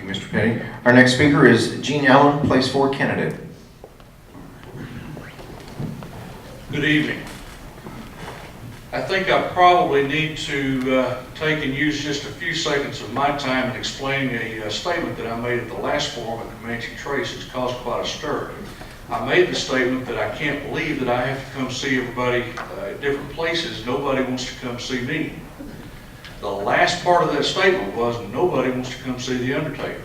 Mr. Petty. Our next speaker is Gene Allen, Place 4 candidate. Good evening. I think I probably need to take and use just a few seconds of my time in explaining a statement that I made at the last forum at Comanche Trace. It's caused quite a stir. I made the statement that I can't believe that I have to come see everybody at different places. Nobody wants to come see me. The last part of that statement was nobody wants to come see the Undertaker.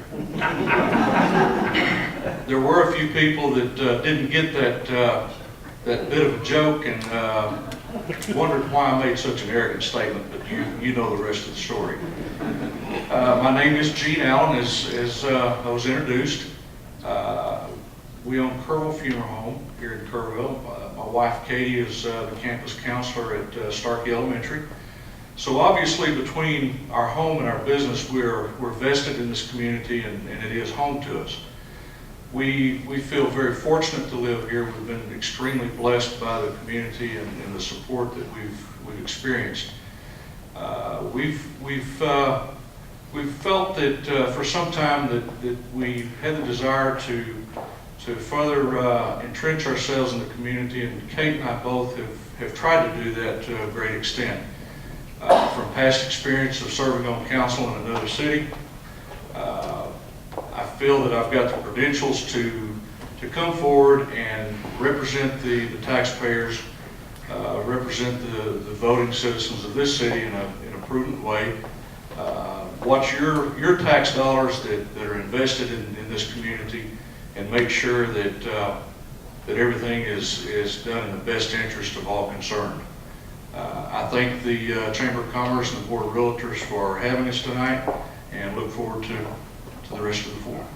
There were a few people that didn't get that bit of a joke and wondered why I made such an arrogant statement, but you know the rest of the story. My name is Gene Allen, as I was introduced. We own Kerrville Funeral Home here in Kerrville. My wife Katie is the campus counselor at Starkey Elementary. So obviously between our home and our business, we're vested in this community, and it is home to us. We feel very fortunate to live here. We've been extremely blessed by the community and the support that we've experienced. We've felt that for some time that we had the desire to further entrench ourselves in the community, and Kate and I both have tried to do that to a great extent. From past experience of serving on council in another city, I feel that I've got the credentials to come forward and represent the taxpayers, represent the voting citizens of this city in a prudent way. Watch your tax dollars that are invested in this community, and make sure that everything is done in the best interest of all concerned. I thank the Chamber of Commerce and the Board of Realtors for having us tonight, and look forward to the rest of the forum.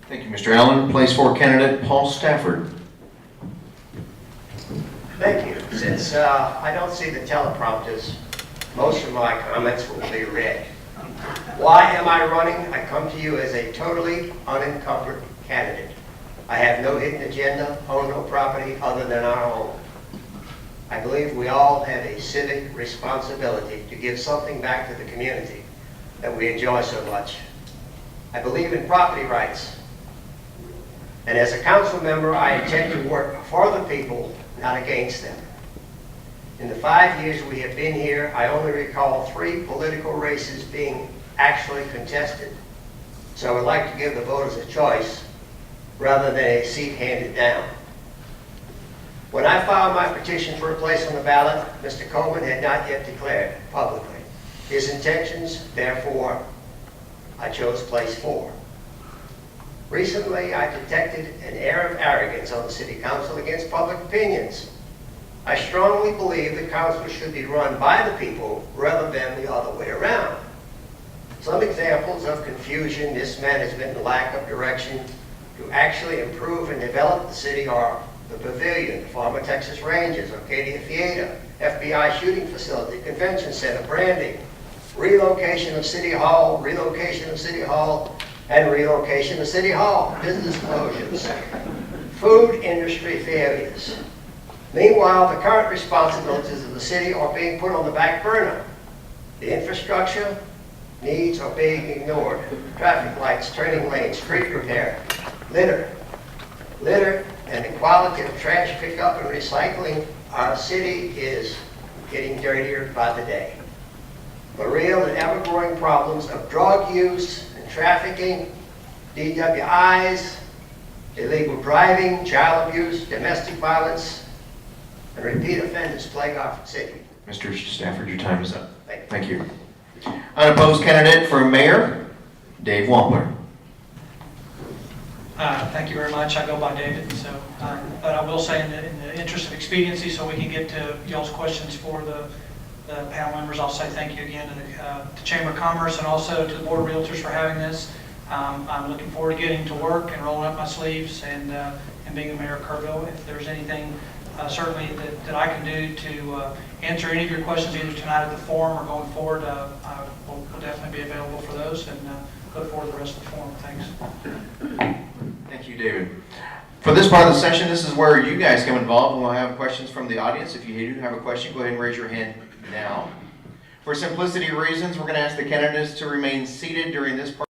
Thank you, Mr. Allen. Place 4 candidate Paul Stafford. Thank you. Since I don't see the teleprompters, most of my comments will be read. Why am I running? I come to you as a totally unencumbered candidate. I have no hidden agenda, own no property other than our own. I believe we all have a civic responsibility to give something back to the community that we enjoy so much. I believe in property rights. And as a council member, I intend to work for the people, not against them. In the 5 years we have been here, I only recall 3 political races being actually contested. So I would like to give the voters a choice rather than a seat handed down. When I filed my petition for a place on the ballot, Mr. Coleman had not yet declared publicly his intentions. Therefore, I chose place 4. Recently, I detected an air of arrogance on the City Council against public opinions. I strongly believe the council should be run by the people rather than the other way around. Some examples of confusion, mismanagement, and lack of direction to actually improve and develop the city are the Pavilion, the former Texas Rangers, Arcadia Theater, FBI shooting facility, convention center, branding, relocation of City Hall, relocation of City Hall, and relocation of City Hall, business closures, food industry failures. Meanwhile, the current responsibilities of the city are being put on the back burner. The infrastructure needs are being ignored. Traffic lights, turning lanes, street repair, litter, and the quality of trash pickup and recycling. Our city is getting dirtier by the day. The real and ever-growing problems of drug use and trafficking, DWIs, illegal driving, child abuse, domestic violence, and repeat offenders plague our city. Mr. Stafford, your time is up. Thank you. Thank you. Unopposed candidate for mayor, Dave Wampler. Thank you very much. I go by David, so, but I will say in the interest of expediency, so we can get to y'all's questions for the panel members, I'll say thank you again to the Chamber of Commerce and also to the Board of Realtors for having this. I'm looking forward to getting to work and rolling up my sleeves and being the mayor of Kerrville. If there's anything certainly that I can do to answer any of your questions either tonight at the forum or going forward, I will definitely be available for those, and look forward to the rest of the forum. Thanks. Thank you, David. For this part of the session, this is where you guys come involved, and we'll have questions from the audience. If you do have a question, go ahead and raise your hand now. For simplicity reasons, we're going to ask the candidates to remain seated during this part.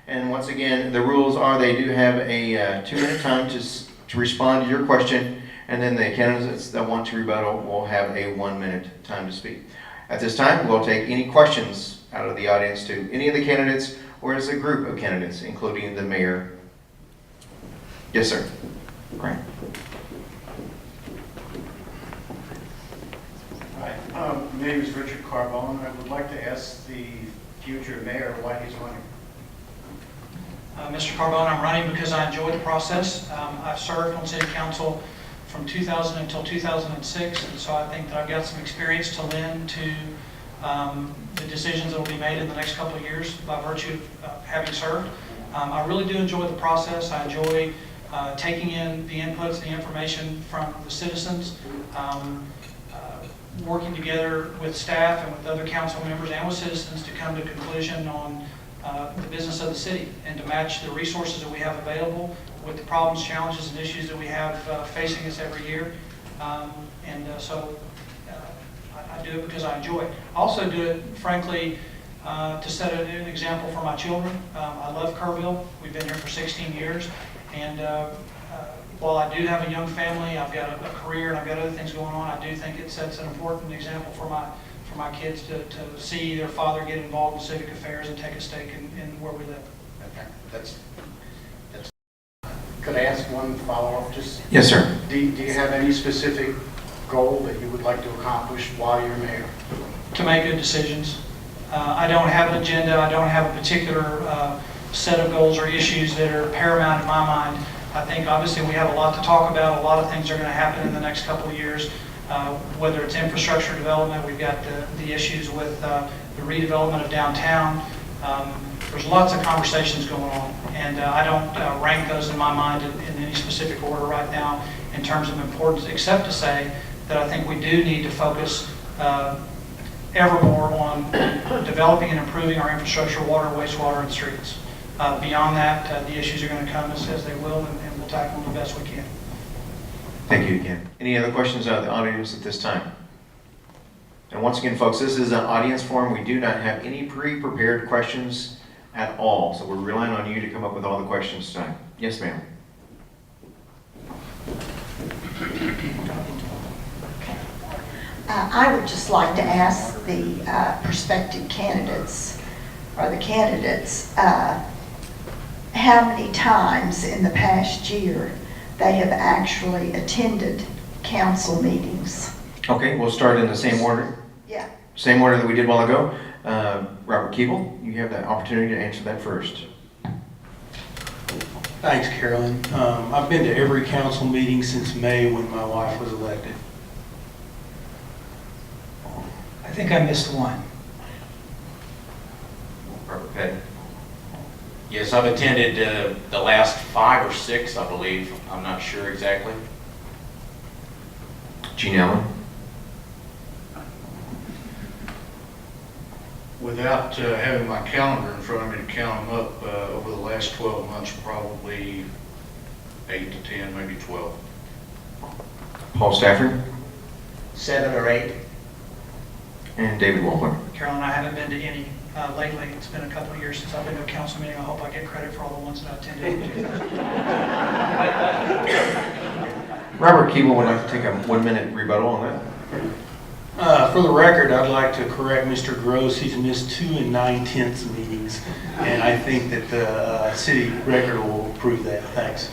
And once again, the rules are they do have a 2-minute time to respond to your question, and then the candidates that want to rebuttal will have a 1-minute time to speak. At this time, we'll take any questions out of the audience to any of the candidates or as a group of candidates, including the mayor. Yes, sir. Right. Hi, my name is Richard Carbone. I would like to ask the future mayor why he's running. Mr. Carbone, I'm running because I enjoy the process. I've served on city council from 2000 until 2006, and so I think that I've got some experience to lend to the decisions that will be made in the next couple of years by virtue of having served. I really do enjoy the process. I enjoy taking in the inputs, the information from the citizens, working together with staff and with other council members and with citizens to come to a conclusion on the business of the city and to match the resources that we have available with the problems, challenges, and issues that we have facing us every year. So I do it because I enjoy it. I also do it, frankly, to set an example for my children. I love Kerrville. We've been here for 16 years. And while I do have a young family, I've got a career, and I've got other things going on, I do think it sets an important example for my kids to see their father get involved in civic affairs and take a stake in where we live. Okay, that's. Could I ask one follow-up? Just Yes, sir. Do you have any specific goal that you would like to accomplish while you're mayor? To make good decisions. I don't have an agenda. I don't have a particular set of goals or issues that are paramount in my mind. I think obviously we have a lot to talk about. A lot of things are going to happen in the next couple of years, whether it's infrastructure development. We've got the issues with the redevelopment of downtown. There's lots of conversations going on, and I don't rank those in my mind in any specific order right now in terms of importance, except to say that I think we do need to focus ever more on developing and improving our infrastructure, water, wastewater, and streets. Beyond that, the issues are going to come as they will, and we'll tackle them the best we can. Thank you again. Any other questions out of the audience at this time? And once again, folks, this is an audience forum. We do not have any pre-prepared questions at all, so we're relying on you to come up with all the questions tonight. Yes, ma'am. I would just like to ask the prospective candidates, or the candidates, how many times in the past year they have actually attended council meetings. Okay, we'll start in the same order. Yeah. Same order that we did a while ago. Robert Keeble, you have the opportunity to answer that first. Thanks, Carolyn. I've been to every council meeting since May when my wife was elected. I think I missed one. Robert Petty. Yes, I've attended the last 5 or 6, I believe. I'm not sure exactly. Gene Allen. Without having my calendar in front of me to count them up, over the last 12 months, probably 8 to 10, maybe 12. Paul Stafford. 7 or 8. And David Walker. Carolyn, I haven't been to any lately. It's been a couple of years since I've been to a council meeting. I hope I get credit for all the ones that I attended. Robert Keeble would like to take a 1-minute rebuttal on that. For the record, I'd like to correct Mr. Gross. He's missed 2 9/10 meetings, and I think that the city record will prove that. Thanks.